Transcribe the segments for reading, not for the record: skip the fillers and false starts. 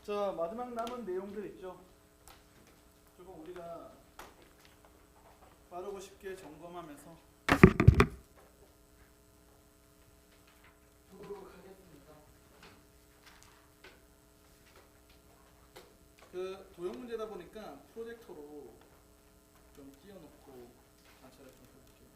자, 마지막 남은 내용들 있죠. 조금 우리가 빠르고 쉽게 점검하면서 보도록 하겠습니다. 그 도형 문제다 보니까 프로젝터로 좀 띄워놓고 관찰을 좀 해볼게요.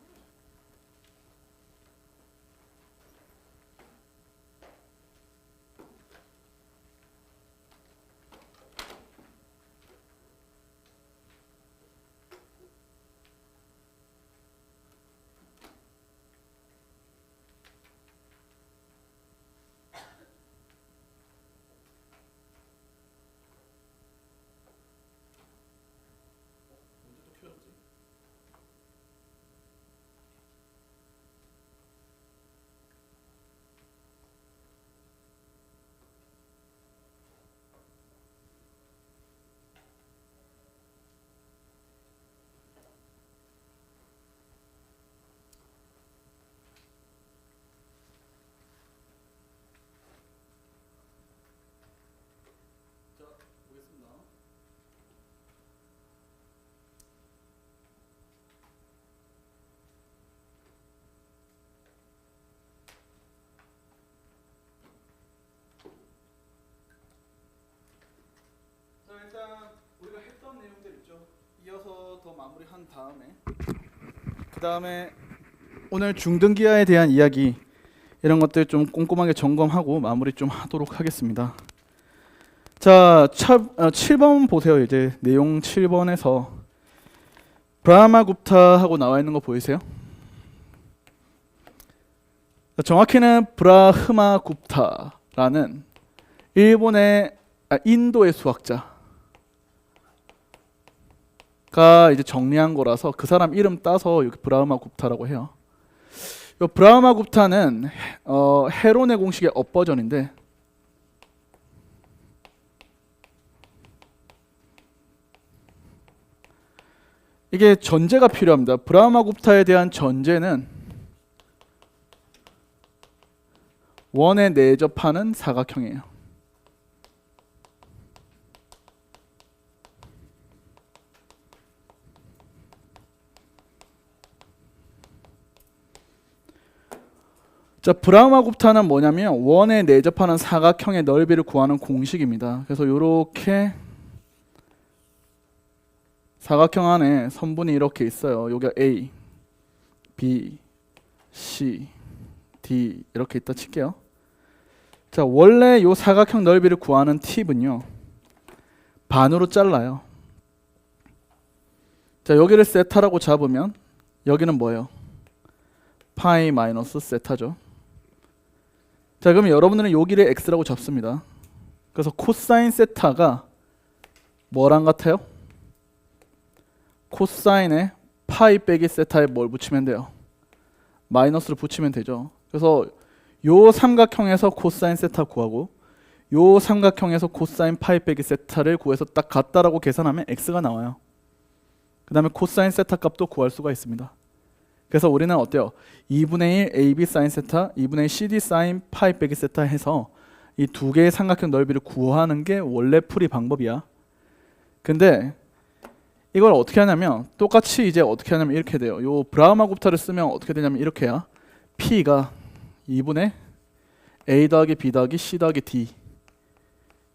언제 또 켜졌지? 자, 보겠습니다. 자, 일단 우리가 했던 내용들 있죠. 이어서 더 마무리한 다음에 그 다음에 오늘 중등기하에 대한 이야기 이런 것들 좀 꼼꼼하게 점검하고 마무리 좀 하도록 하겠습니다. 자, 7번 보세요. 이제 내용 7번에서 브라하마굽타 하고 나와 있는 거 보이세요? 정확히는 브라흐마굽타라는 인도의 수학자가 이제 정리한 거라서 그 사람 이름 따서 여기 브라흐마굽타라고 해요. 이 브라흐마굽타는 헤론의 공식의 업버전인데 이게 전제가 필요합니다. 브라흐마굽타에 대한 전제는 원에 내접하는 사각형이에요. 자, 브라흐마굽타는 뭐냐면 원에 내접하는 사각형의 넓이를 구하는 공식입니다. 그래서 이렇게 사각형 안에 선분이 이렇게 있어요. 여기가 A, B, C, D 이렇게 있다 칠게요. 자, 원래 이 사각형 넓이를 구하는 팁은요, 반으로 잘라요. 자, 여기를 세타라고 잡으면 여기는 뭐예요? 파이 마이너스 세타죠. 자, 그러면 여러분들은 여기를 x라고 잡습니다. 그래서 코사인 세타가 뭐랑 같아요? 코사인에 파이 빼기 세타에 뭘 붙이면 돼요? 마이너스를 붙이면 되죠. 그래서 요 삼각형에서 코사인 세타 구하고 요 삼각형에서 코사인 파이 빼기 세타를 구해서 딱 같다라고 계산하면 x가 나와요. 그 다음에 코사인 세타 값도 구할 수가 있습니다. 그래서 우리는 어때요? 2분의 1 AB 사인 세타, 2분의 1 CD 사인 파이 빼기 세타 해서 이 두 개의 삼각형 넓이를 구하는 게 원래 풀이 방법이야. 근데 이걸 어떻게 하냐면 똑같이 이제 어떻게 하냐면 이렇게 돼요. 요 브라흐마굽타를 쓰면 어떻게 되냐면 이렇게야. P가 2분의 A 더하기 B 더하기 C 더하기 D.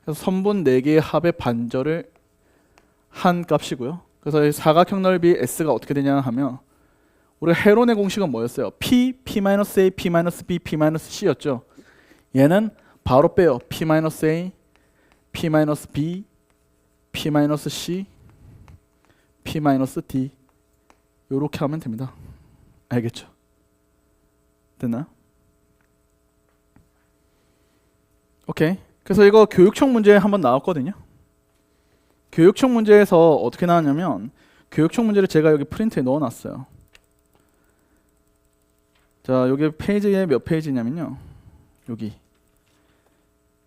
그래서 선분 4개의 합의 반절을 한 값이고요. 그래서 이 사각형 넓이 S가 어떻게 되냐 하면 우리 헤론의 공식은 뭐였어요? P, P-A, P-B, P-C였죠. 얘는 바로 빼요. P-A, P-B, P-C, P-D 요렇게 하면 됩니다. 알겠죠? 됐나요? 오케이. 그래서 이거 교육청 문제에 한번 나왔거든요. 교육청 문제에서 어떻게 나왔냐면 교육청 문제를 제가 여기 프린트에 넣어놨어요. 자, 여기 페이지에 몇 페이지냐면요, 여기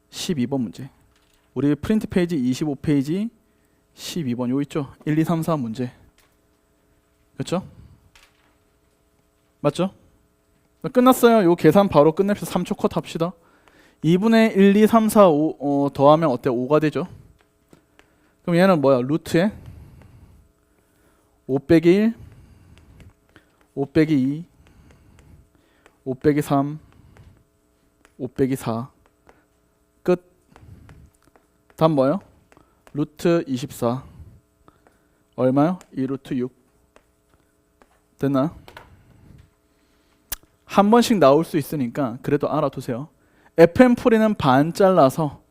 12번 문제. 우리 프린트 페이지 25페이지 12번 요 있죠? 1, 2, 3, 4 문제. 그렇죠? 맞죠? 끝났어요. 요 계산 바로 끝냅시다. 3초 컷 합시다. 2분의 1, 2, 3, 4, 5 더하면 어때? 5가 되죠. 그럼 얘는 뭐야? 루트에 5 빼기 1, 5 빼기 2, 5 빼기 3, 5 빼기 4 끝. 다음 뭐예요? 루트 24 얼마요? 2루트 6 됐나? 한 번씩 나올 수 있으니까 그래도 알아두세요. FM 풀이는 반 잘라서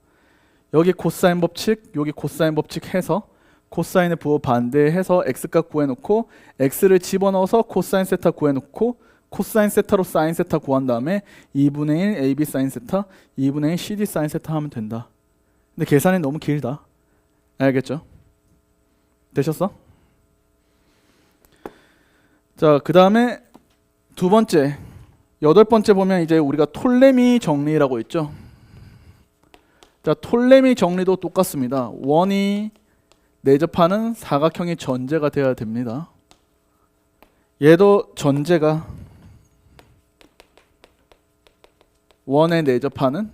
여기 코사인 법칙, 여기 코사인 법칙 해서 코사인의 부호 반대해서 x값 구해놓고 x를 집어넣어서 코사인 세타 구해놓고 코사인 세타로 사인 세타 구한 다음에 2분의 1 AB 사인 세타, 2분의 1 CD 사인 세타 하면 된다. 근데 계산이 너무 길다. 알겠죠? 되셨어? 자, 그 다음에 두 번째, 여덟 번째 보면 이제 우리가 톨레미 정리라고 있죠. 자, 톨레미 정리도 똑같습니다. 원이 내접하는 사각형이 전제가 되어야 됩니다. 얘도 전제가 원에 내접하는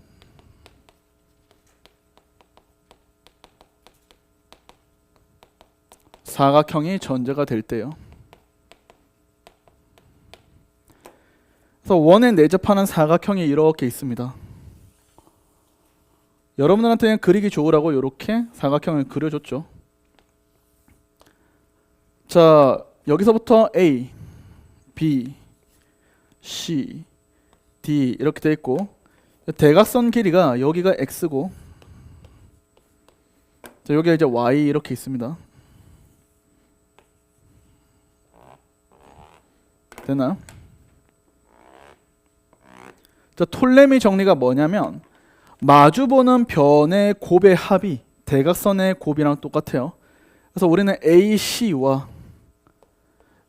사각형이 전제가 될 때요. 그래서 원에 내접하는 사각형이 이렇게 있습니다. 여러분들한테는 그리기 좋으라고 이렇게 사각형을 그려줬죠. 자, 여기서부터 A, B, C, D 이렇게 돼 있고 대각선 길이가 여기가 X고 자, 여기가 이제 Y 이렇게 있습니다. 되나요? 자, 톨레미 정리가 뭐냐면 마주보는 변의 곱의 합이 대각선의 곱이랑 똑같아요. 그래서 우리는 AC와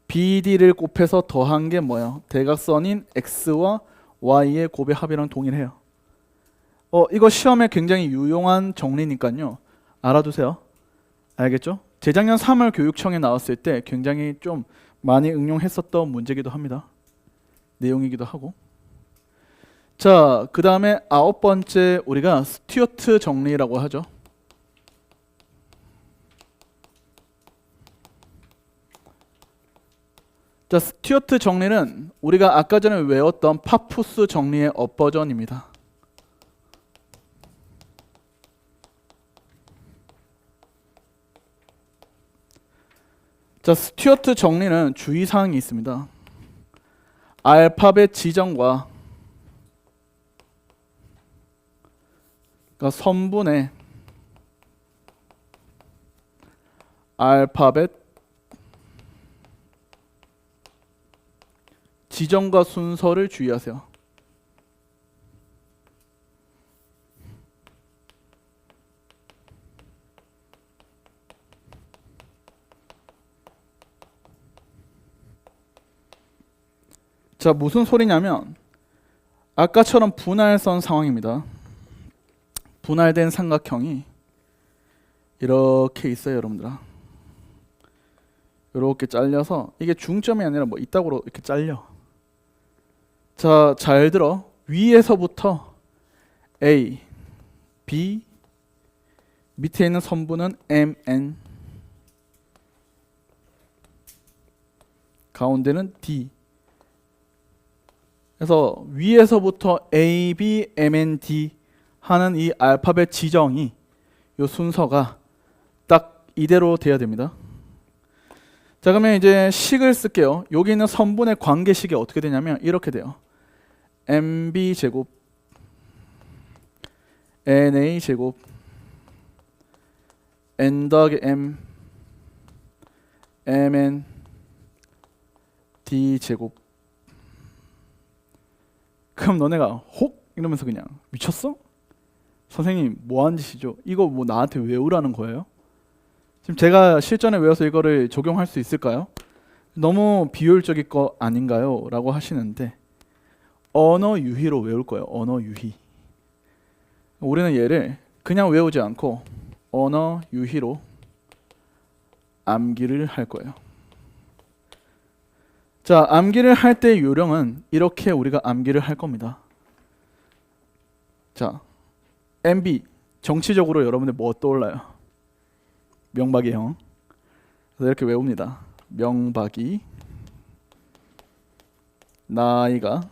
BD를 곱해서 더한 게 뭐예요? 대각선인 X와 Y의 곱의 합이랑 동일해요. 이거 시험에 굉장히 유용한 정리니까요. 알아두세요. 알겠죠? 재작년 3월 교육청에 나왔을 때 굉장히 좀 많이 응용했었던 문제기도 합니다. 내용이기도 하고. 자, 그 다음에 아홉 번째 우리가 스튜어트 정리라고 하죠. 자, 스튜어트 정리는 우리가 아까 전에 외웠던 파푸스 정리의 업버전입니다. 자, 스튜어트 정리는 주의사항이 있습니다. 알파벳 지정과 그러니까 선분의 알파벳 지정과 순서를 주의하세요. 자, 무슨 소리냐면 아까처럼 분할선 상황입니다. 분할된 삼각형이 이렇게 있어요, 여러분들아. 이렇게 잘려서 이게 중점이 아니라 뭐 이따구로 이렇게 잘려. 자, 잘 들어. 위에서부터 A, B, 밑에 있는 선분은 MN, 가운데는 D. 그래서 위에서부터 A, B, MN, D 하는 이 알파벳 지정이 이 순서가 딱 이대로 돼야 됩니다. 자, 그러면 이제 식을 쓸게요. 여기 있는 선분의 관계식이 어떻게 되냐면 이렇게 돼요. MB 제곱 NA 제곱 N 더하기 M MN D 제곱. 그럼 너네가 혹 이러면서 그냥 미쳤어? 선생님 뭐 하는 짓이죠? 이거 뭐 나한테 외우라는 거예요? 지금 제가 실전에 외워서 이거를 적용할 수 있을까요? 너무 비효율적일 거 아닌가요? 라고 하시는데 언어 유희로 외울 거예요. 언어 유희. 우리는 얘를 그냥 외우지 않고 언어 유희로 암기를 할 거예요. 자, 암기를 할 때 요령은 이렇게 우리가 암기를 할 겁니다. 자, MB 정치적으로 여러분들 뭐 떠올라요? 명박이 형. 그래서 이렇게 외웁니다. 명박이 나이가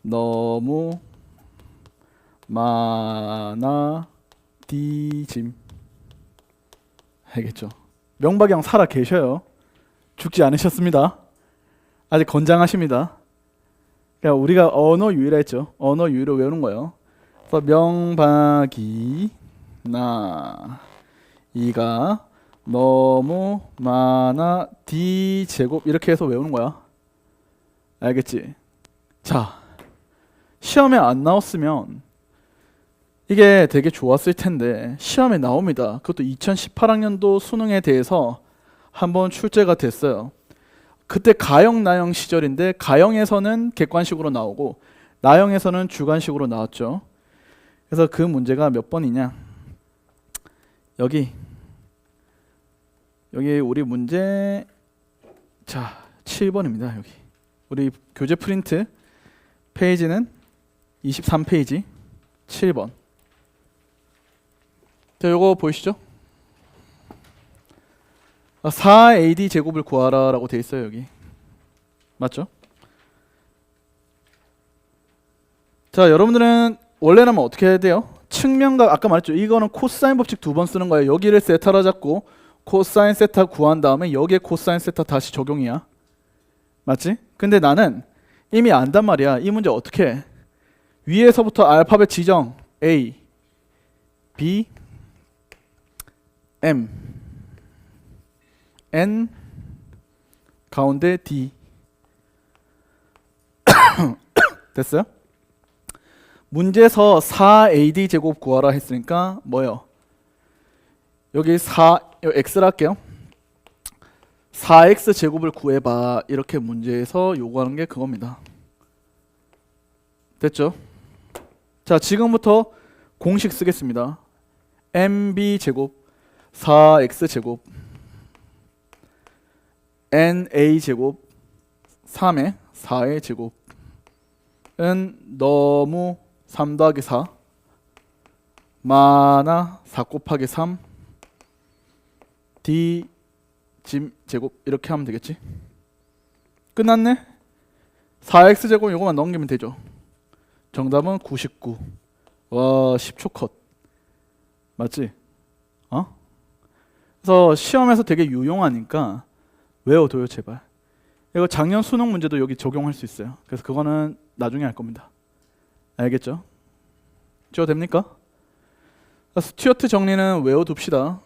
너무 많아 뒤짐. 알겠죠? 명박이 형 살아 계셔요. 죽지 않으셨습니다. 아직 건장하십니다. 그러니까 우리가 언어 유희라 했죠. 언어 유희로 외우는 거예요. 그래서 명박이 나이가 너무 많아 D 제곱 이렇게 해서 외우는 거야. 알겠지? 자, 시험에 안 나왔으면 이게 되게 좋았을 텐데 시험에 나옵니다. 그것도 2018학년도 수능에 대해서 한번 출제가 됐어요. 그때 가형 나형 시절인데 가형에서는 객관식으로 나오고 나형에서는 주관식으로 나왔죠. 그래서 그 문제가 몇 번이냐? 여기 우리 문제 자 7번입니다. 여기 우리 교재 프린트 페이지는 23페이지 7번. 자, 요거 보이시죠? 4AD 제곱을 구하라 라고 돼 있어요. 여기 맞죠? 자, 여러분들은 원래라면 어떻게 해야 돼요? 측면각 아까 말했죠. 이거는 코사인 법칙 2번 쓰는 거예요. 여기를 세타라 잡고 코사인 세타 구한 다음에 여기에 코사인 세타 다시 적용이야. 맞지? 근데 나는 이미 안단 말이야. 이 문제 어떻게 해? 위에서부터 알파벳 지정 A, B, M, N, 가운데 D. 됐어요? 문제에서 4AD 제곱 구하라 했으니까 뭐예요? 여기 4, X를 할게요. 4X 제곱을 구해봐. 이렇게 문제에서 요구하는 게 그겁니다. 됐죠? 자, 지금부터 공식 쓰겠습니다. MB 제곱 4X 제곱 NA 제곱 3의 4의 제곱은 너무 3 더하기 4 많아 4 곱하기 3 D 짐 제곱 이렇게 하면 되겠지? 끝났네? 4x 제곱 이거만 넘기면 되죠. 정답은 99. 와 10초 컷. 맞지? 어? 그래서 시험에서 되게 유용하니까 외워둬요 제발. 이거 작년 수능 문제도 여기 적용할 수 있어요. 그래서 그거는 나중에 할 겁니다. 알겠죠? 지워 됩니까? 스튜어트 정리는 외워둡시다.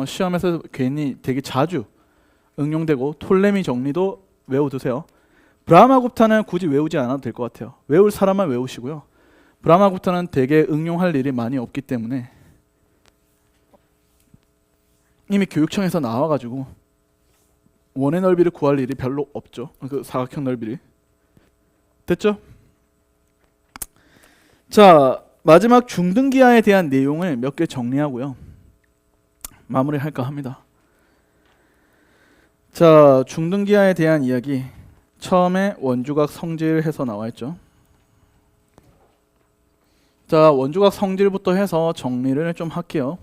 시험에서 괜히 되게 자주 응용되고 톨레미 정리도 외워두세요. 브라마구프타는 굳이 외우지 않아도 될 것 같아요. 외울 사람만 외우시고요. 브라마구프타는 되게 응용할 일이 많이 없기 때문에 이미 교육청에서 나와가지고 원의 넓이를 구할 일이 별로 없죠. 그 사각형 넓이를. 됐죠? 자, 마지막 중등기하에 대한 내용을 몇 개 정리하고요. 마무리할까 합니다. 자, 중등기하에 대한 이야기. 처음에 원주각 성질 해서 나와있죠. 자, 원주각 성질부터 해서 정리를 좀 할게요.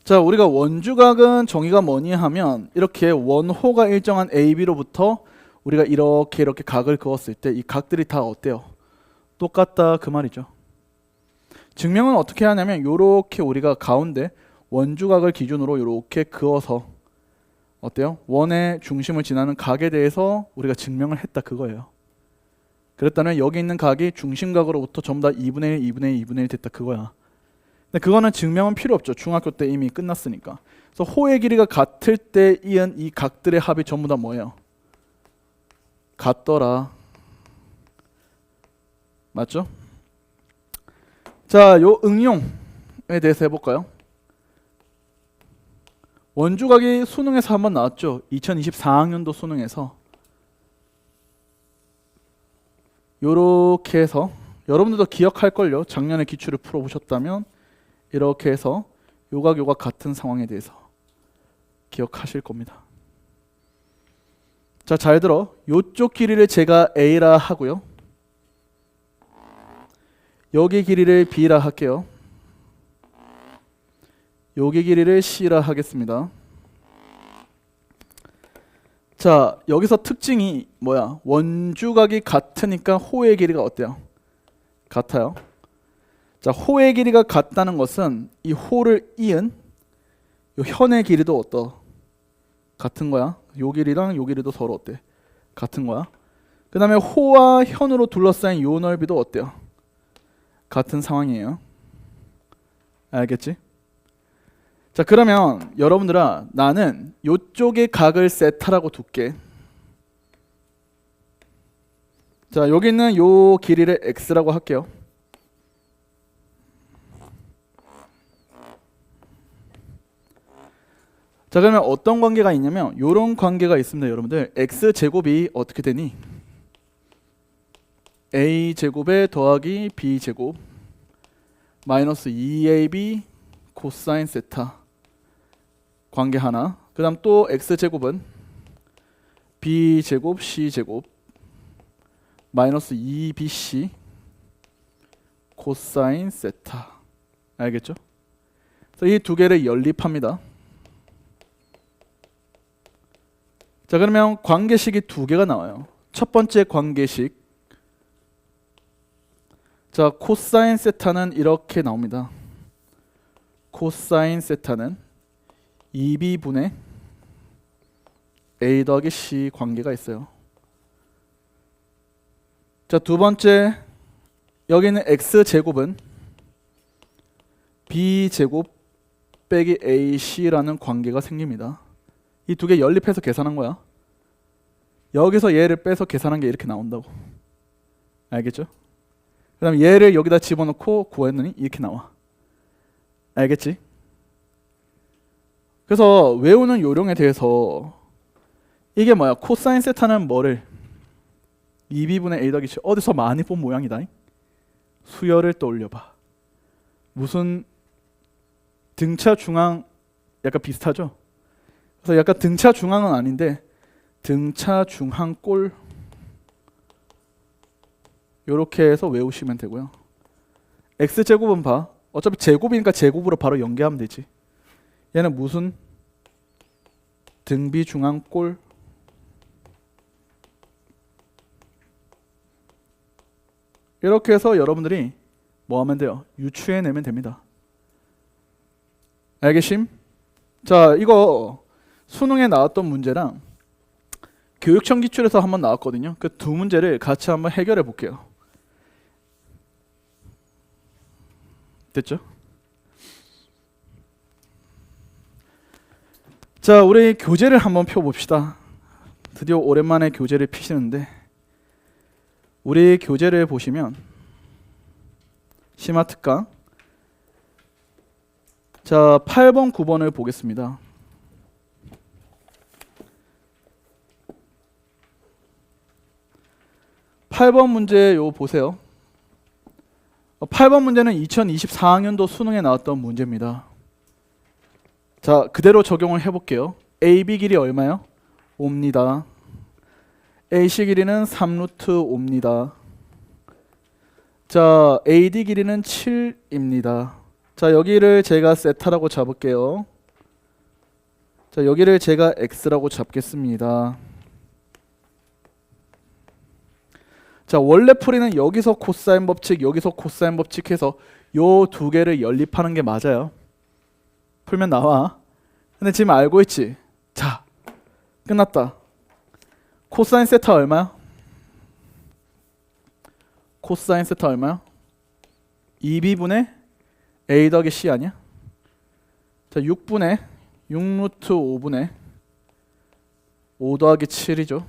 자, 우리가 원주각은 정의가 뭐니 하면 이렇게 원호가 일정한 AB로부터 우리가 이렇게 각을 그었을 때 이 각들이 다 어때요? 똑같다 그 말이죠. 증명은 어떻게 하냐면 요렇게 우리가 가운데 원주각을 기준으로 요렇게 그어서 어때요? 원의 중심을 지나는 각에 대해서 우리가 증명을 했다 그거예요. 그랬다면 여기 있는 각이 중심각으로부터 전부 다 2분의 1, 2분의 1, 2분의 1 됐다 그거야. 근데 그거는 증명은 필요 없죠. 중학교 때 이미 끝났으니까. 그래서 호의 길이가 같을 때 이은 이 각들의 합이 전부 다 뭐예요? 같더라. 맞죠? 자, 요 응용에 대해서 해볼까요? 원주각이 수능에서 한번 나왔죠. 2024학년도 수능에서 요렇게 해서 여러분들도 기억할걸요. 작년에 기출을 풀어보셨다면 이렇게 해서 요각 같은 상황에 대해서 기억하실 겁니다. 자, 잘 들어. 요쪽 길이를 제가 A라 하고요. 여기 길이를 B라 할게요. 여기 길이를 C라 하겠습니다. 자, 여기서 특징이 뭐야? 원주각이 같으니까 호의 길이가 어때요? 같아요. 자, 호의 길이가 같다는 것은 이 호를 이은 요 현의 길이도 어떠? 같은 거야. 요 길이랑 요 길이도 서로 어때? 같은 거야. 그 다음에 호와 현으로 둘러싸인 요 넓이도 어때요? 같은 상황이에요. 알겠지? 자, 그러면 여러분들아, 나는 요쪽에 각을 세타라고 둘게. 자, 여기 있는 요 길이를 x라고 할게요. 자, 그러면 어떤 관계가 있냐면 요런 관계가 있습니다. 여러분들, x제곱이 어떻게 되니? a제곱에 더하기 b제곱 마이너스 2ab 코사인 세타 관계 하나. 그 다음 또 x제곱은 b제곱 c제곱 마이너스 2bc 코사인 세타. 알겠죠? 그래서 이 두 개를 연립합니다. 자, 그러면 관계식이 두 개가 나와요. 첫 번째 관계식, 자, 코사인 세타는 이렇게 나옵니다. 코사인 세타는 2b분의 a 더하기 c 관계가 있어요. 자, 두 번째, 여기 있는 x제곱은 b제곱 빼기 ac라는 관계가 생깁니다. 이 두 개 연립해서 계산한 거야. 여기서 얘를 빼서 계산한 게 이렇게 나온다고. 알겠죠? 그 다음 얘를 여기다 집어넣고 구했더니 이렇게 나와. 알겠지? 그래서 외우는 요령에 대해서 이게 뭐야? 코사인 세타는 뭐를? 2b분의 a 더하기 c. 어디서 많이 본 모양이다. 수열을 떠올려봐. 무슨 등차 중앙 약간 비슷하죠? 그래서 약간 등차 중앙은 아닌데 등차 중앙꼴 요렇게 해서 외우시면 되고요. x제곱은 봐. 어차피 제곱이니까 제곱으로 바로 연계하면 되지. 얘는 무슨 등비중앙꼴 이렇게 해서 여러분들이 뭐 하면 돼요? 유추해내면 됩니다. 알겠심? 자, 이거 수능에 나왔던 문제랑 교육청 기출에서 한번 나왔거든요. 그 두 문제를 같이 한번 해결해 볼게요. 됐죠? 자, 우리 교재를 한번 펴봅시다. 드디어 오랜만에 교재를 피시는데 우리 교재를 보시면 심화특강 자 8번 9번을 보겠습니다. (8번) 문제 요 보세요. 8번 문제는 2024학년도 수능에 나왔던 문제입니다. 자, 그대로 적용을 해볼게요. AB 길이 얼마요? 5입니다. AC 길이는 3루트 5입니다. 자, AD 길이는 7입니다. 자, 여기를 제가 세타라고 잡을게요. 자, 여기를 제가 X라고 잡겠습니다. 자, 원래 풀이는 여기서 코사인 법칙, 여기서 코사인 법칙 해서 요 두 개를 연립하는 게 맞아요. 풀면 나와. 근데 지금 알고 있지? 자, 끝났다. 코사인 세타 얼마야? 코사인 세타 얼마야? 2b분의 a 더하기 c 아니야? 자, 6분의 6루트 5분의 5 더하기 7이죠.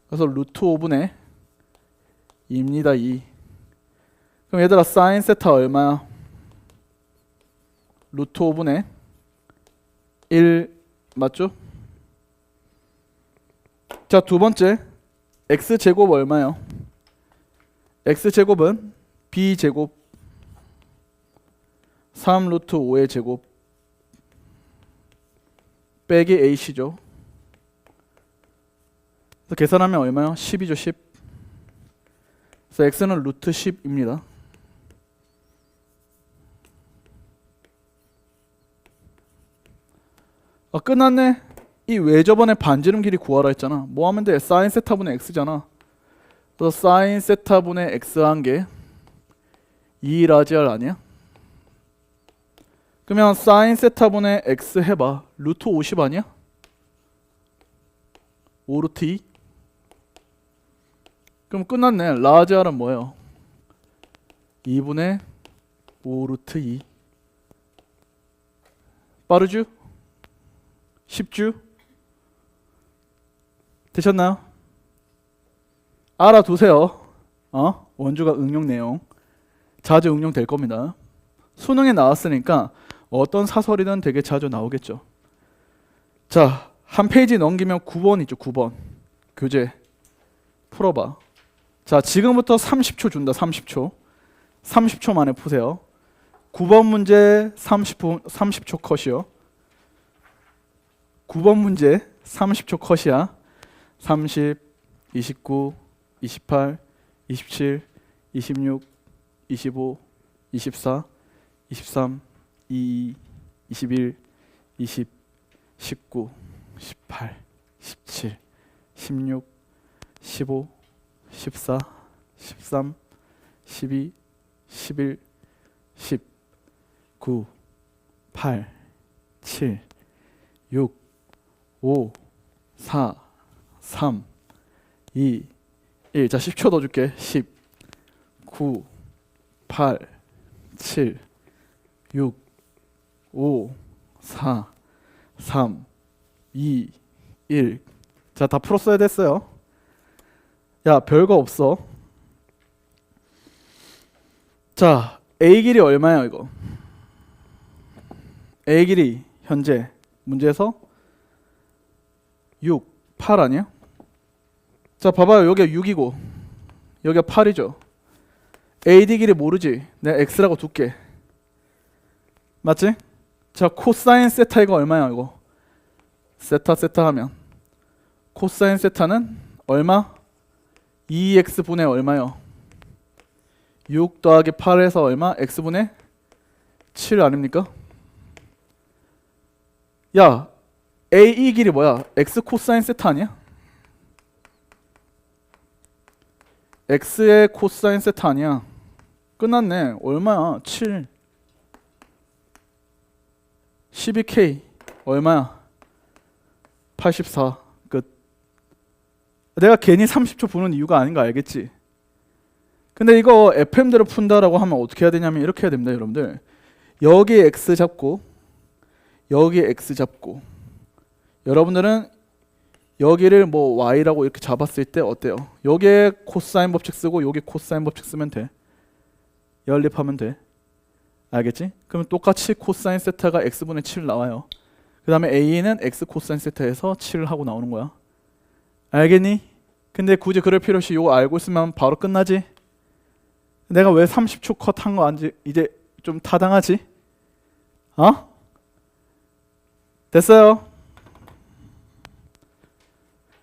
그래서 루트 5분의 2입니다. 2. 그럼 얘들아 사인 세타 얼마야? 루트 5분의 1 맞죠? 자, 두 번째 x제곱 얼마요? x제곱은 b제곱 3루트 5의 제곱 빼기 ac죠. 그래서 계산하면 얼마요? 10이죠. 10. 그래서 x는 루트 10입니다. 끝났네. 이 왜 저번에 반지름 길이 구하라 했잖아. 뭐 하면 돼? 사인 세타분의 x잖아. 그래서 사인 세타분의 x 한 게 2 라지알 아니야? 그러면 사인 세타분의 x 해봐. 루트 50 아니야? 5 루트 2? 그럼 끝났네. 라지알은 뭐예요? 2분의 5 루트 2. 빠르죠? 쉽죠? 되셨나요? 알아두세요. 원주가 응용 내용 자주 응용될 겁니다. 수능에 나왔으니까 어떤 사설이든 되게 자주 나오겠죠. 자, 한 페이지 넘기면 9번 있죠. 9번 교재 풀어봐. 자, 지금부터 30초 준다. 30초 만에 푸세요. 9번 문제 30초 컷이요. 9번 문제 30초 컷이야. 30, 29, 28, 27, 26, 25, 24, 23, 22, 21, 20, 19, 18, 17, 16, 15, 14, 13, 12, 11, 10, 9, 8, 7, 6, 5, 4, 3, 2, 1. 자, 10초 더 줄게. 10, 9, 8, 7, 6, 5, 4, 3, 2, 1. 자, 다 풀었어야 됐어요. 야, 별거 없어. 자, A 길이 얼마예요, 이거? A 길이 현재 문제에서 6, 8 아니야? 자, 봐봐요. 여기가 6이고 여기가 8이죠. AD 길이 모르지? 내가 X라고 둘게. 맞지? 자, 코사인 세타 이거 얼마야 이거? 세타 하면 코사인 세타는 얼마? 2x분의 얼마요? 6 더하기 8에서 얼마? x분의 7 아닙니까? 야, AE 길이 뭐야? x 코사인 세타 아니야? x의 코사인 세타 아니야? 끝났네. 얼마야? 7 12k 얼마야? 84. 끝. 내가 괜히 30초 보는 이유가 아닌 거 알겠지? 근데 이거 FM대로 푼다라고 하면 어떻게 해야 되냐면 이렇게 해야 됩니다, 여러분들. 여기 x 잡고 여기 x 잡고 여러분들은 여기를 뭐 y라고 이렇게 잡았을 때 어때요? 여기에 코사인 법칙 쓰고 여기 코사인 법칙 쓰면 돼. 연립하면 돼. 알겠지? 그러면 똑같이 코사인 세타가 x분의 7 나와요. 그 다음에 a는 x 코사인 세타에서 7을 하고 나오는 거야. 알겠니? 근데 굳이 그럴 필요 없이 이거 알고 있으면 바로 끝나지? 내가 왜 30초 컷 한 거 이제 좀 타당하지? 됐어요?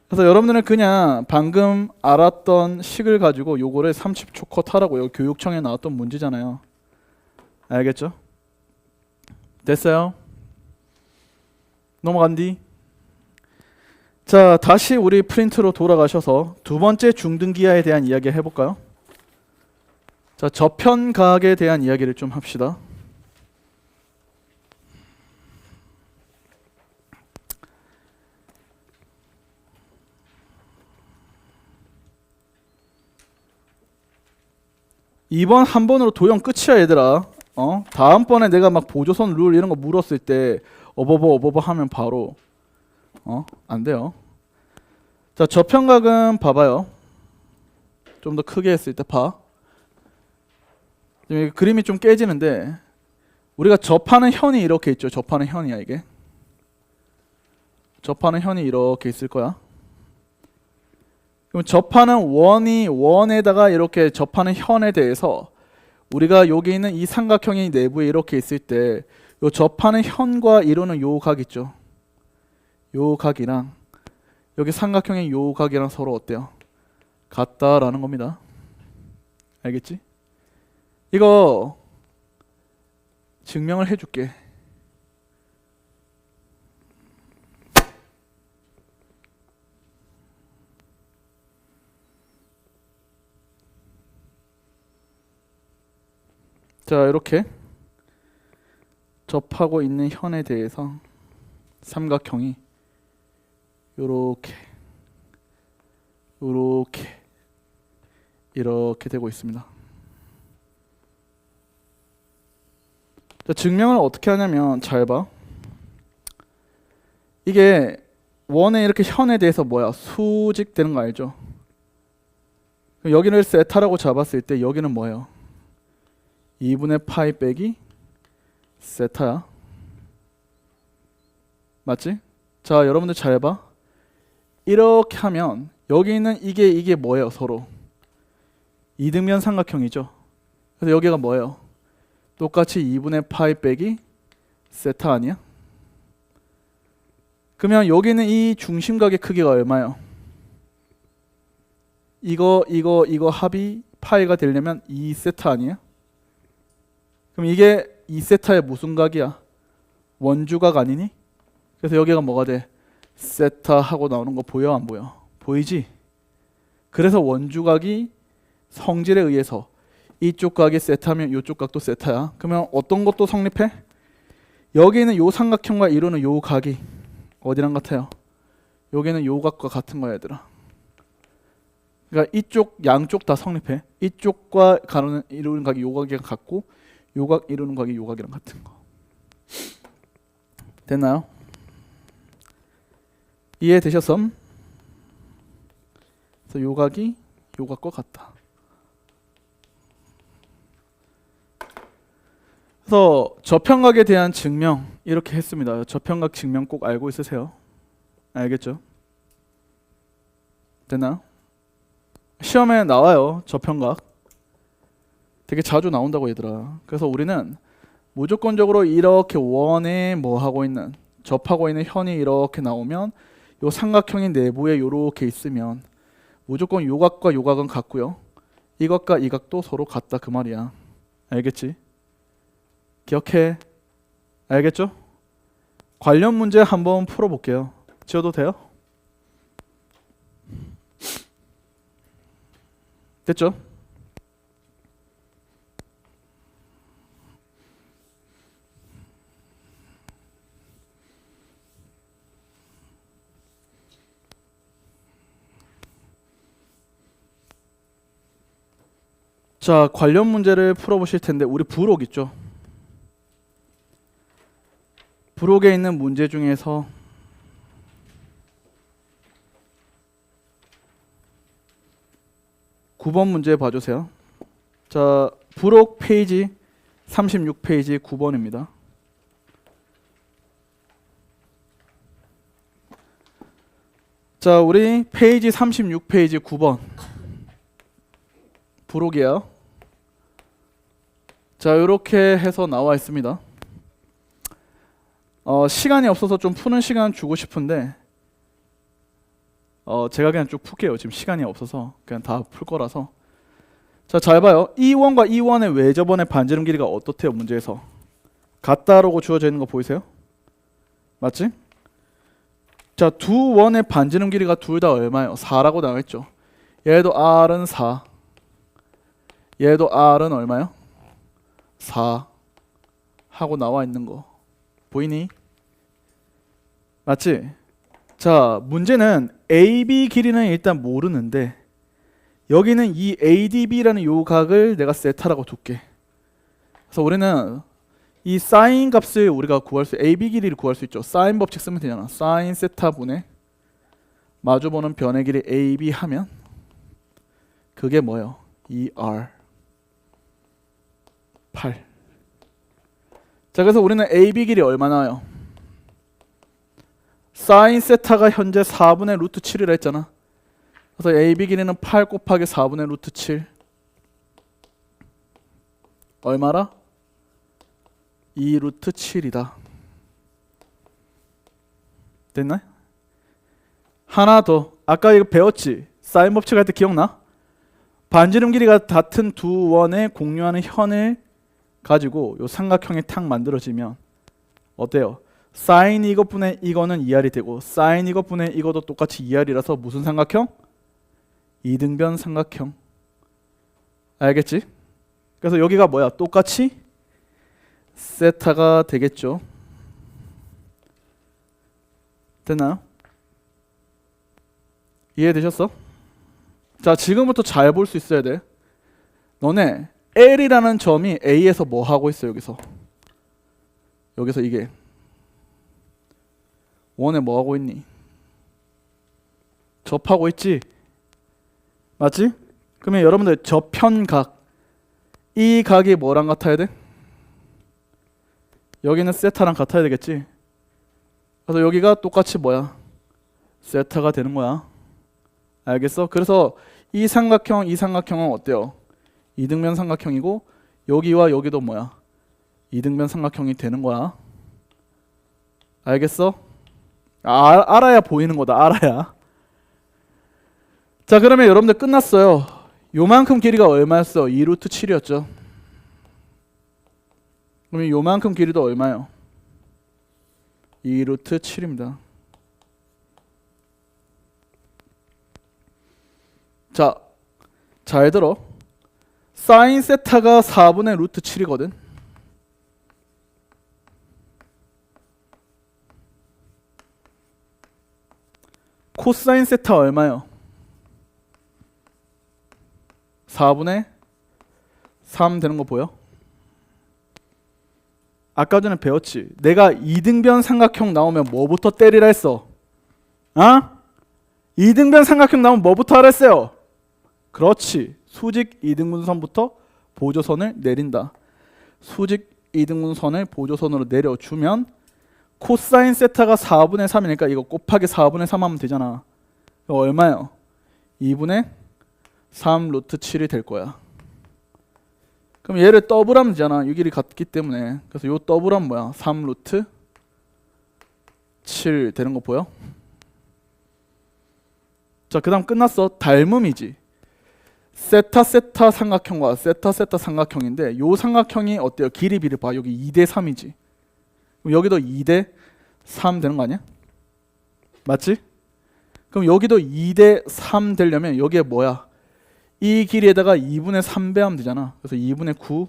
그래서 여러분들은 그냥 방금 알았던 식을 가지고 요거를 30초 컷 하라고 여기 교육청에 나왔던 문제잖아요. 알겠죠? 됐어요? 넘어간디? 자, 다시 우리 프린트로 돌아가셔서 두 번째 중등기하에 대한 이야기 해볼까요? 자, 저편각에 대한 이야기를 좀 합시다. 이번 한 번으로 도형 끝이야, 얘들아. 다음번에 내가 막 보조선 룰 이런 거 물었을 때 어버버 하면 바로 안 돼요. 자, 저편각은 봐봐요. 좀 더 크게 했을 때 봐. 그림이 좀 깨지는데 우리가 접하는 현이 이렇게 있죠. 접하는 현이야 이게. 접하는 현이 이렇게 있을 거야. 그럼 접하는 원이 원에다가 이렇게 접하는 현에 대해서 우리가 여기 있는 이 삼각형이 내부에 이렇게 있을 때 요 접하는 현과 이루는 요 각 있죠. 요 각이랑 여기 삼각형의 요 각이랑 서로 어때요? 같다라는 겁니다. 알겠지? 이거 증명을 해줄게. 자, 이렇게 접하고 있는 현에 대해서 삼각형이 요렇게 이렇게 되고 있습니다. 자, 증명을 어떻게 하냐면 잘 봐. 이게 원에 이렇게 현에 대해서 뭐야? 수직되는 거 알죠? 여기를 세타라고 잡았을 때 여기는 뭐예요? 2분의 파이 빼기 세타야. 맞지? 자, 여러분들 잘 봐. 이렇게 하면 여기 있는 이게 뭐예요? 서로 이등변 삼각형이죠. 그래서 여기가 뭐예요? 똑같이 2분의 파이 빼기 세타 아니야? 그러면 여기는 이 중심각의 크기가 얼마예요? 이거 합이 파이가 되려면 2세타 아니에요? 그럼 이게 2세타의 무슨 각이야? 원주각 아니니? 그래서 여기가 뭐가 돼? 세타 하고 나오는 거 보여 안 보여? 보이지? 그래서 원주각이 성질에 의해서 이쪽 각이 세타면 이쪽 각도 세타야. 그러면 어떤 것도 성립해? 여기는 요 삼각형과 이루는 요 각이 어디랑 같아요? 여기는 요 각과 같은 거야 얘들아. 그러니까 이쪽 양쪽 다 성립해. 이쪽과 가르는 이루는 각이 요 각이랑 같고 요 각 이루는 각이 요 각이랑 같은 거. 됐나요? 이해되셨어? 그래서 요 각이 요 각과 같다. 그래서 저평각에 대한 증명 이렇게 했습니다. 저평각 증명 꼭 알고 있으세요. 알겠죠? 됐나요? 시험에 나와요. 저평각 되게 자주 나온다고 얘들아. 그래서 우리는 무조건적으로 이렇게 원에 뭐 하고 있는 접하고 있는 현이 이렇게 나오면 요 삼각형이 내부에 요렇게 있으면 무조건 요 각과 요 각은 같고요. 이 각과 이 각도 서로 같다 그 말이야. 알겠지? 기억해. 알겠죠? 관련 문제 한번 풀어볼게요. 지워도 돼요? 됐죠? 자, 관련 문제를 풀어보실 텐데 우리 부록 있죠? 부록에 있는 문제 중에서 (9번) 문제 봐주세요. 자, 부록 페이지 36페이지 9번입니다. 자, 우리 페이지 36페이지 9번 부록이에요. 자, 이렇게 해서 나와 있습니다. 시간이 없어서 좀 푸는 시간 주고 싶은데 제가 그냥 쭉 풀게요. 지금 시간이 없어서 그냥 다 풀 거라서. 자, 잘 봐요. E1과 E1의 외접원의 반지름 길이가 어떻대요? 문제에서 같다라고 주어져 있는 거 보이세요? 맞지? 자, 두 원의 반지름 길이가 둘 다 얼마예요? 4라고 나와 있죠. 얘도 R은 4, 얘도 R은 얼마요? 4 하고 나와 있는 거 보이니? 맞지? 자, 문제는 AB 길이는 일단 모르는데 여기는 이 ADB라는 요 각을 내가 세타라고 둘게. 그래서 우리는 이 사인 값을 우리가 구할 수, AB 길이를 구할 수 있죠. 사인 법칙 쓰면 되잖아. 사인 세타 분의 마주보는 변의 길이 AB 하면 그게 뭐예요? 2R 8. 자, 그래서 우리는 AB 길이 얼마 나와요? 사인 세타가 현재 4분의 루트 7이라 했잖아. 그래서 AB 길이는 8 곱하기 4분의 루트 7 얼마라? 2 루트 7이다. 됐나요? 하나 더. 아까 이거 배웠지? 사인 법칙 할 때 기억나? 반지름 길이가 같은 두 원의 공유하는 현을 가지고 요 삼각형이 탁 만들어지면 어때요? 사인 이것분의 이거는 2R이 되고 사인 이것분의 이것도 똑같이 2R이라서 무슨 삼각형? 이등변 삼각형. 알겠지? 그래서 여기가 뭐야? 똑같이 세타가 되겠죠. 됐나요? 이해되셨어? 자, 지금부터 잘 볼 수 있어야 돼. 너네 L이라는 점이 A에서 뭐 하고 있어? 여기서 이게 원에 뭐 하고 있니? 접하고 있지? 맞지? 그러면 여러분들 저편각, 이 각이 뭐랑 같아야 돼? 여기는 세타랑 같아야 되겠지? 그래서 여기가 똑같이 뭐야? 세타가 되는 거야. 알겠어? 그래서 이 삼각형은 어때요? 이등변 삼각형이고 여기와 여기도 뭐야? 이등변 삼각형이 되는 거야. 알겠어? 알아야 보이는 거다. 알아야. 자, 그러면 여러분들 끝났어요. 요만큼 길이가 얼마였어? 2루트 7이었죠. 그러면 요만큼 길이도 얼마요? 2루트 7입니다. 자, 잘 들어. 사인 세타가 4분의 루트 7이거든. 코사인 세타 얼마요? 4분의 3 되는 거 보여? 아까 전에 배웠지? 내가 이등변 삼각형 나오면 뭐부터 때리라 했어? 이등변 삼각형 나오면 뭐부터 하라 했어요? 그렇지. 수직 이등분선부터 보조선을 내린다. 수직 이등분선을 보조선으로 내려주면 코사인 세타가 4분의 3이니까 이거 곱하기 4분의 3 하면 되잖아. 이거 얼마예요? 2분의 3 루트 7이 될 거야. 그럼 얘를 더블하면 되잖아. 이 길이 같기 때문에. 그래서 요 더블하면 뭐야? 3 루트 7 되는 거 보여? 자, 그 다음 끝났어. 닮음이지. 세타 삼각형과 세타 삼각형인데 요 삼각형이 어때요? 길이 비례 봐. 여기 2대 3이지. 그럼 여기도 2대 3 되는 거 아니야? 맞지? 그럼 여기도 2대 3 되려면 여기에 뭐야? 이 길이에다가 2분의 3 배하면 되잖아. 그래서 2분의 9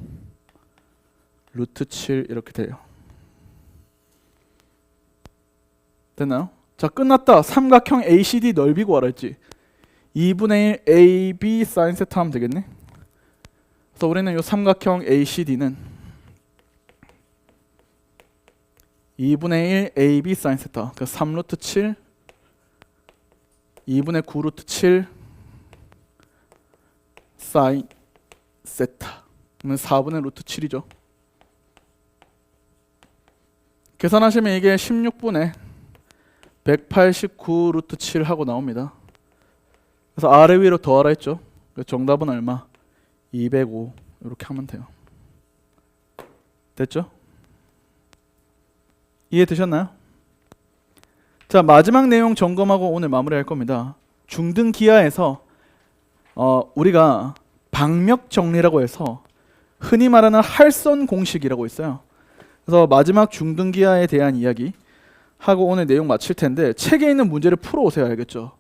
루트 7 이렇게 돼요. 됐나요? 자, 끝났다. 삼각형 ACD 넓이 구하라 했지. 2분의 1 AB 사인 세타 하면 되겠네. 그래서 우리는 이 삼각형 ACD는 2분의 1 AB 사인 세타, 그 3 루트 7 2분의 9 루트 7 사인 세타, 그러면 4분의 루트 7이죠. 계산하시면 이게 16분의 189 루트 7 하고 나옵니다. 그래서 아래 위로 더하라 했죠. 정답은 얼마? 205 이렇게 하면 돼요. 됐죠? 이해되셨나요? 자, 마지막 내용 점검하고 오늘 마무리할 겁니다. 중등 기하에서 우리가 방역 정리라고 해서 흔히 말하는 할선 공식이라고 있어요. 그래서 마지막 중등 기하에 대한 이야기 하고 오늘 내용 마칠 텐데 책에 있는 문제를 풀어 오세요. 알겠죠?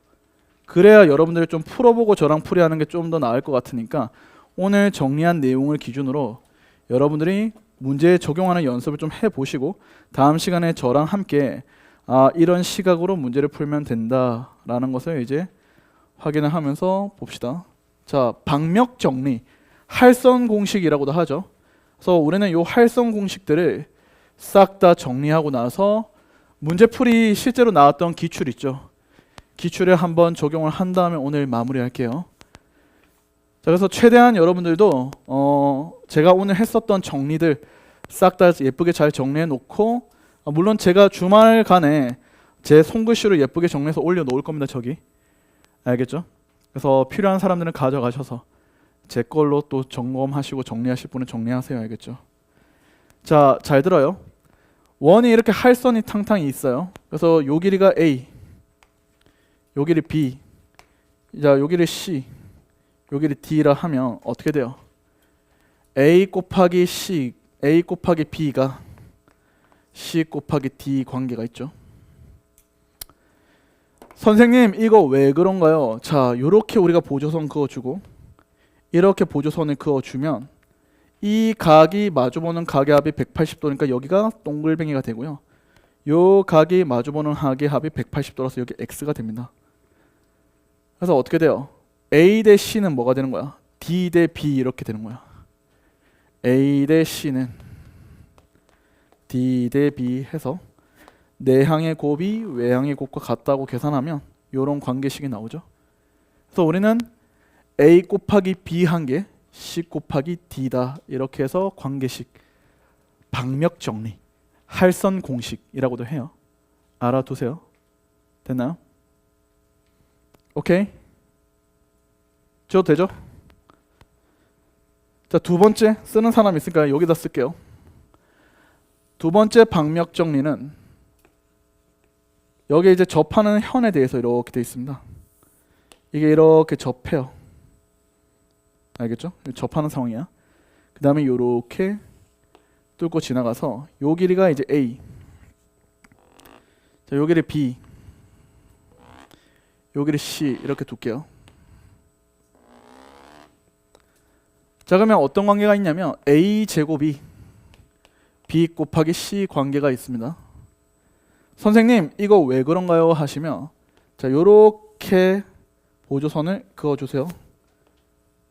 그래야 여러분들이 좀 풀어보고 저랑 풀이하는 게 좀 더 나을 것 같으니까 오늘 정리한 내용을 기준으로 여러분들이 문제에 적용하는 연습을 좀 해보시고 다음 시간에 저랑 함께 이런 시각으로 문제를 풀면 된다라는 것을 이제 확인을 하면서 봅시다. 자, 방역 정리, 할선 공식이라고도 하죠. 그래서 우리는 이 할선 공식들을 싹 다 정리하고 나서 문제풀이 실제로 나왔던 기출 있죠. 기출에 한번 적용을 한 다음에 오늘 마무리할게요. 자, 그래서 최대한 여러분들도 제가 오늘 했었던 정리들 싹 다 예쁘게 잘 정리해 놓고 물론 제가 주말간에 제 손글씨로 예쁘게 정리해서 올려 놓을 겁니다. 저기. 알겠죠? 그래서 필요한 사람들은 가져가셔서 제 걸로 또 점검하시고 정리하실 분은 정리하세요. 알겠죠? 자, 잘 들어요. 원이 이렇게 할선이 탕탕이 있어요. 그래서 요 길이가 A, 여기를 B, 자 여기를 C, 여기를 D라 하면 어떻게 돼요? A 곱하기 C, A 곱하기 B가 C 곱하기 D 관계가 있죠. 선생님 이거 왜 그런가요? 자 요렇게 우리가 보조선 그어주고 이렇게 보조선을 그어주면 이 각이 마주보는 각의 합이 180도니까 여기가 동글뱅이가 되고요. 요 각이 마주보는 각의 합이 180도라서 여기 X가 됩니다. 그래서 어떻게 돼요? A 대 C는 뭐가 되는 거야? D 대 B 이렇게 되는 거야. A 대 C는 D 대 B 해서 내항의 곱이 외항의 곱과 같다고 계산하면 이런 관계식이 나오죠. 그래서 우리는 A 곱하기 B 한 개, C 곱하기 D다 이렇게 해서 관계식, 방역 정리, 할선 공식이라고도 해요. 알아두세요. 됐나요? 오케이. 지워도 되죠? 자, 두 번째 쓰는 사람 있으니까 여기다 쓸게요. 두 번째 방역 정리는 여기 이제 접하는 현에 대해서 이렇게 되어 있습니다. 이게 이렇게 접해요. 알겠죠? 접하는 상황이야. 그 다음에 이렇게 뚫고 지나가서 요 길이가 이제 A, 자, 요 길이 B, 요 길이 C 이렇게 둘게요. 자 그러면 어떤 관계가 있냐면 A 제곱이 B 곱하기 C 관계가 있습니다. 선생님 이거 왜 그런가요? 하시면 자 요렇게 보조선을 그어주세요.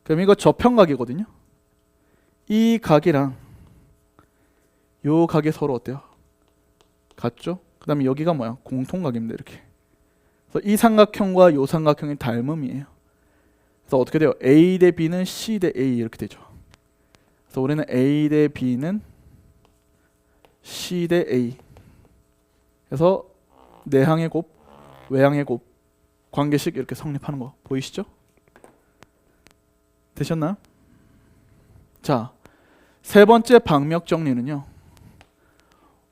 그럼 이거 저평각이거든요. 이 각이랑 요 각이 서로 어때요? 같죠? 그 다음에 여기가 뭐야? 공통각입니다. 이렇게. 그래서 이 삼각형과 요 삼각형이 닮음이에요. 그래서 어떻게 돼요? A 대 B는 C 대 A 이렇게 되죠. 그래서 우리는 A 대 B는 C 대 A. 그래서 내항의 곱, 외항의 곱 관계식 이렇게 성립하는 거 보이시죠? 되셨나요? 자, 세 번째 방역 정리는요.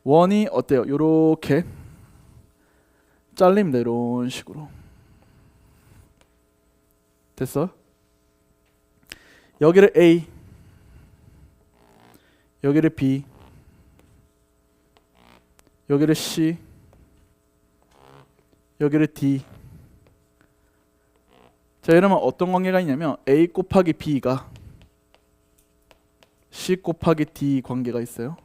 원이 어때요? 요렇게 잘립니다. 이런 식으로. 됐어? 여기를 A, 여기를 B, 여기를 C, 여기를 D. 자 이러면 어떤 관계가 있냐면 A 곱하기 B가 C 곱하기 D 관계가 있어요.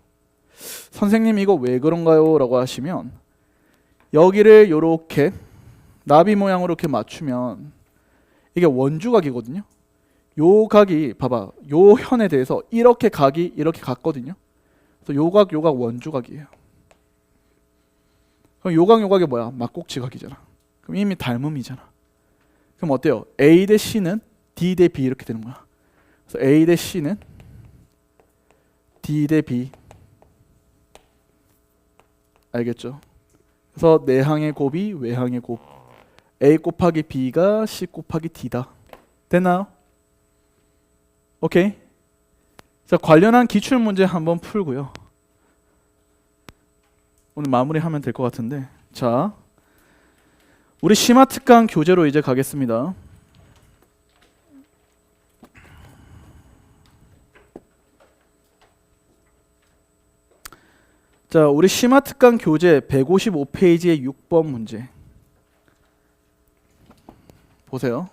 선생님 이거 왜 그런가요? 라고 하시면 여기를 요렇게 나비 모양으로 이렇게 맞추면 이게 원주각이거든요. 요 각이 봐봐. 요 현에 대해서 이렇게 각이 이렇게 같거든요. 그래서 요각 요각 원주각이에요. 그럼 요각 요각이 뭐야? 막곡지각이잖아. 그럼 이미 닮음이잖아. 그럼 어때요? A 대 C는 D 대 B 이렇게 되는 거야. 그래서 A 대 C는 D 대 B. 알겠죠? 그래서 내항의 곱이 외항의 곱. A 곱하기 B가 C 곱하기 D다. 됐나요? 오케이. 자, 관련한 기출 문제 한번 풀고요. 오늘 마무리하면 될 것 같은데. 자, 우리 심화특강 교재로 이제 가겠습니다. 자, 우리 심화특강 교재 155페이지의 6번 문제 보세요.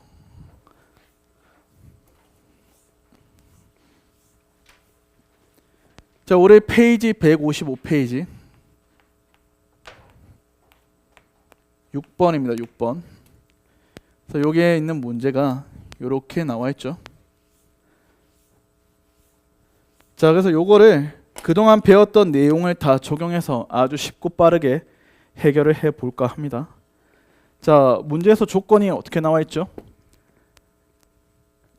자, 우리 페이지 155페이지 6번입니다. 6번. 그래서 여기에 있는 문제가 이렇게 나와 있죠. 자, 그래서 요거를 그동안 배웠던 내용을 다 적용해서 아주 쉽고 빠르게 해결을 해 볼까 합니다. 자, 문제에서 조건이 어떻게 나와 있죠?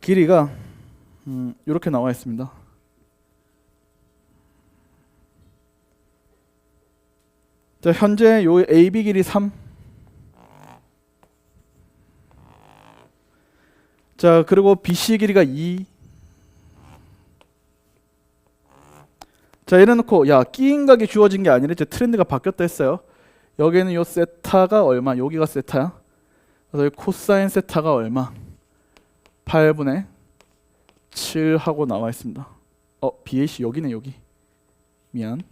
길이가 이렇게 나와 있습니다. 자, 현재 요 AB 길이 3. 자, 그리고 BC 길이가 2. 자, 이래 놓고 야, 끼인각이 주어진 게 아니라 이제 트렌드가 바뀌었다 했어요. 여기는 요 세타가 얼마? 여기가 세타야. 그래서 코사인 세타가 얼마? 8분의 7 하고 나와 있습니다. BAC 여기네. 여기 미안.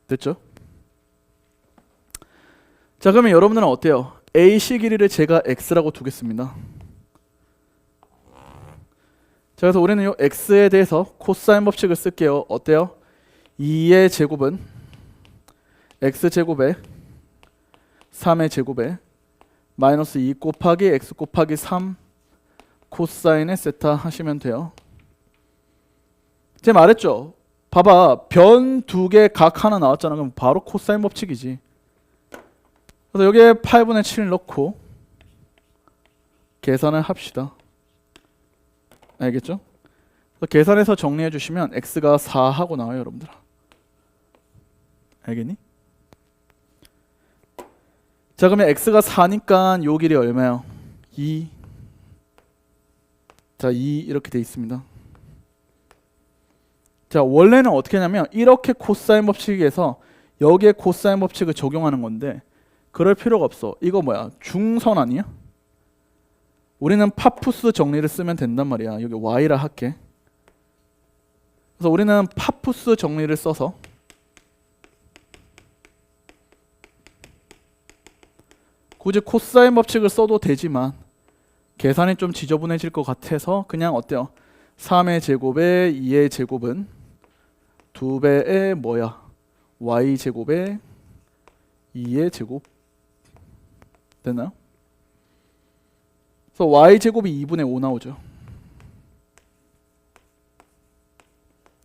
됐죠? 자, 그러면 여러분들은 어때요? AC 길이를 제가 X라고 두겠습니다. 자, 그래서 우리는 이 X에 대해서 코사인 법칙을 쓸게요. 어때요? 2의 제곱은 X제곱에 3의 제곱에 마이너스 2 곱하기 X 곱하기 3 코사인의 세타 하시면 돼요. 제가 말했죠? 봐봐, 변 두 개 각 하나 나왔잖아. 그럼 바로 코사인 법칙이지. 그래서 여기에 8분의 7 넣고 계산을 합시다. 알겠죠? 계산해서 정리해 주시면 x가 4 하고 나와요, 여러분들. 알겠니? 자, 그러면 x가 4니까 요 길이 얼마예요? 2. 자, 2 이렇게 돼 있습니다. 자, 원래는 어떻게 하냐면 이렇게 코사인 법칙에서 여기에 코사인 법칙을 적용하는 건데 그럴 필요가 없어. 이거 뭐야? 중선 아니야? 우리는 파푸스 정리를 쓰면 된단 말이야. 여기 y라 할게. 그래서 우리는 파푸스 정리를 써서 굳이 코사인 법칙을 써도 되지만 계산이 좀 지저분해질 것 같아서 그냥 어때요? 3의 제곱에 2의 제곱은 2배의 뭐야? y 제곱에 2의 제곱 됐나요? 그래서 y 제곱이 2분의 5 나오죠.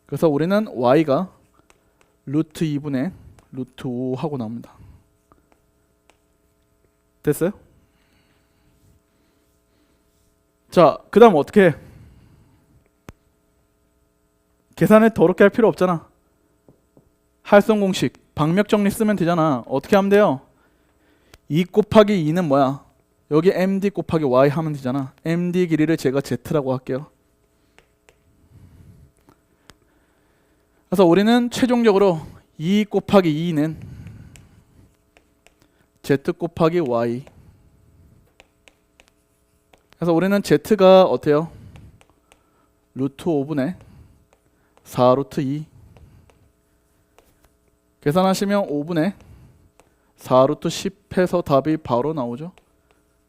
그래서 우리는 y가 루트 2분의 루트 5 하고 나옵니다. 됐어요? 자, 그 다음 어떻게 해? 계산을 더럽게 할 필요 없잖아. 할성 공식 방역 정리 쓰면 되잖아. 어떻게 하면 돼요? 2 곱하기 2는 뭐야? 여기 md 곱하기 y 하면 되잖아. md 길이를 제가 z라고 할게요. 그래서 우리는 최종적으로 2 곱하기 2는 z 곱하기 y. 그래서 우리는 z가 어때요? 루트 5분의 4 루트 2 계산하시면 5분의 4 루트 10 해서 답이 바로 나오죠.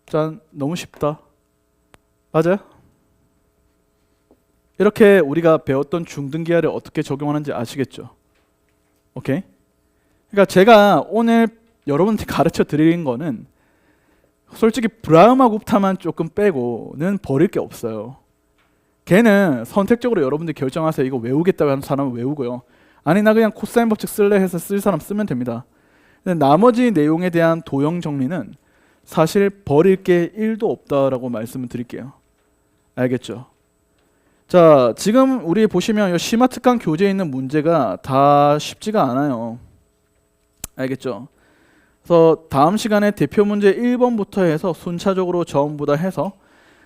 짠, 너무 쉽다. 맞아요? 이렇게 우리가 배웠던 중등기하를 어떻게 적용하는지 아시겠죠? 오케이? 그러니까 제가 오늘 여러분한테 가르쳐 드린 거는 솔직히 브라흐마 굽타만 조금 빼고는 버릴 게 없어요. 걔는 선택적으로 여러분들 결정하세요. 이거 외우겠다고 하는 사람은 외우고요. 아니 나 그냥 코사인 법칙 쓸래 해서 쓸 사람 쓰면 됩니다. 근데 나머지 내용에 대한 도형 정리는 사실 버릴 게 1도 없다라고 말씀을 드릴게요. 알겠죠? 자, 지금 우리 보시면 이 심화 특강 교재에 있는 문제가 다 쉽지가 않아요. 알겠죠? 그래서 다음 시간에 대표 문제 1번부터 해서 순차적으로 전부 다 해서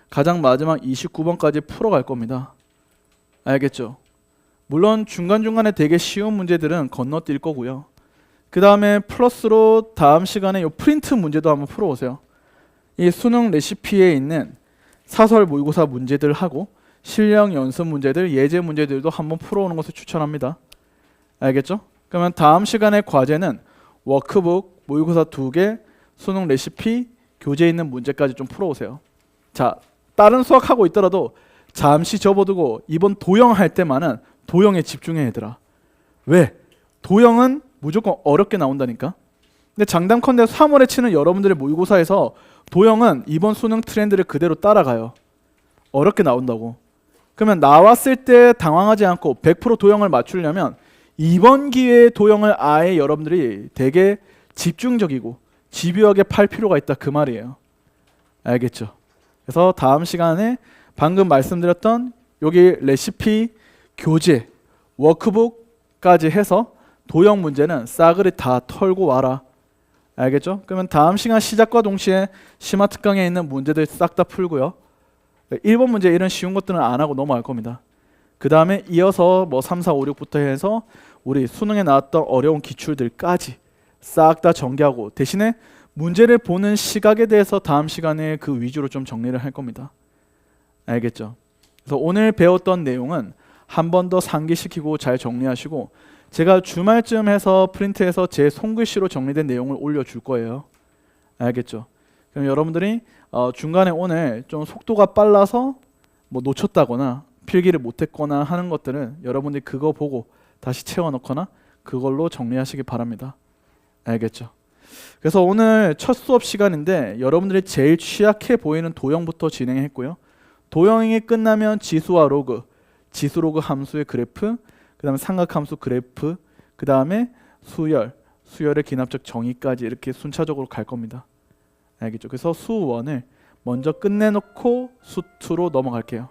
가장 마지막 29번까지 풀어갈 겁니다. 알겠죠? 물론 중간중간에 되게 쉬운 문제들은 건너뛸 거고요. 그 다음에 플러스로 다음 시간에 이 프린트 문제도 한번 풀어보세요. 이 수능 레시피에 있는 사설 모의고사 문제들하고 실력 연습 문제들, 예제 문제들도 한번 풀어오는 것을 추천합니다. 알겠죠? 그러면 다음 시간에 과제는 워크북, 모의고사 2개, 수능 레시피, 교재에 있는 문제까지 좀 풀어오세요. 자, 다른 수학하고 있더라도 잠시 접어두고 이번 도형 할 때만은 도형에 집중해 얘들아. 왜? 도형은 무조건 어렵게 나온다니까. 근데 장담컨대 3월에 치는 여러분들의 모의고사에서 도형은 이번 수능 트렌드를 그대로 따라가요. 어렵게 나온다고. 그러면 나왔을 때 당황하지 않고 100% 도형을 맞추려면 이번 기회에 도형을 아예 여러분들이 되게 집중적이고 집요하게 팔 필요가 있다 그 말이에요. 알겠죠? 그래서 다음 시간에 방금 말씀드렸던 여기 레시피, 교재, 워크북까지 해서 도형 문제는 싸그리 다 털고 와라. 알겠죠? 그러면 다음 시간 시작과 동시에 심화 특강에 있는 문제들 싹 다 풀고요. 1번 문제 이런 쉬운 것들은 안 하고 넘어갈 겁니다. 그 다음에 이어서 뭐 3, 4, 5, 6부터 해서 우리 수능에 나왔던 어려운 기출들까지 싹 다 전개하고 대신에 문제를 보는 시각에 대해서 다음 시간에 그 위주로 좀 정리를 할 겁니다. 알겠죠? 그래서 오늘 배웠던 내용은 한 번 더 상기시키고 잘 정리하시고 제가 주말쯤 해서 프린트해서 제 손글씨로 정리된 내용을 올려줄 거예요. 알겠죠? 그럼 여러분들이 중간에 오늘 좀 속도가 빨라서 뭐 놓쳤다거나 필기를 못했거나 하는 것들은 여러분들이 그거 보고 다시 채워넣거나 그걸로 정리하시기 바랍니다. 알겠죠? 그래서 오늘 첫 수업 시간인데 여러분들이 제일 취약해 보이는 도형부터 진행했고요. 도형이 끝나면 지수와 로그, 지수 로그 함수의 그래프, 그 다음에 삼각함수 그래프, 그 다음에 수열, 수열의 기납적 정의까지 이렇게 순차적으로 갈 겁니다. 알겠죠? 그래서 수1을 먼저 끝내놓고 수2로 넘어갈게요.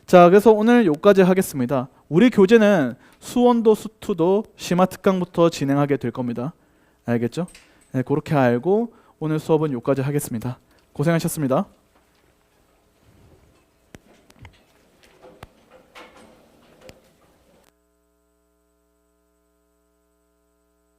자, 그래서 오늘 여기까지 하겠습니다. 우리 교재는 수1도 수2도 심화 특강부터 진행하게 될 겁니다. 알겠죠? 네, 그렇게 알고 오늘 수업은 여기까지 하겠습니다. 고생하셨습니다.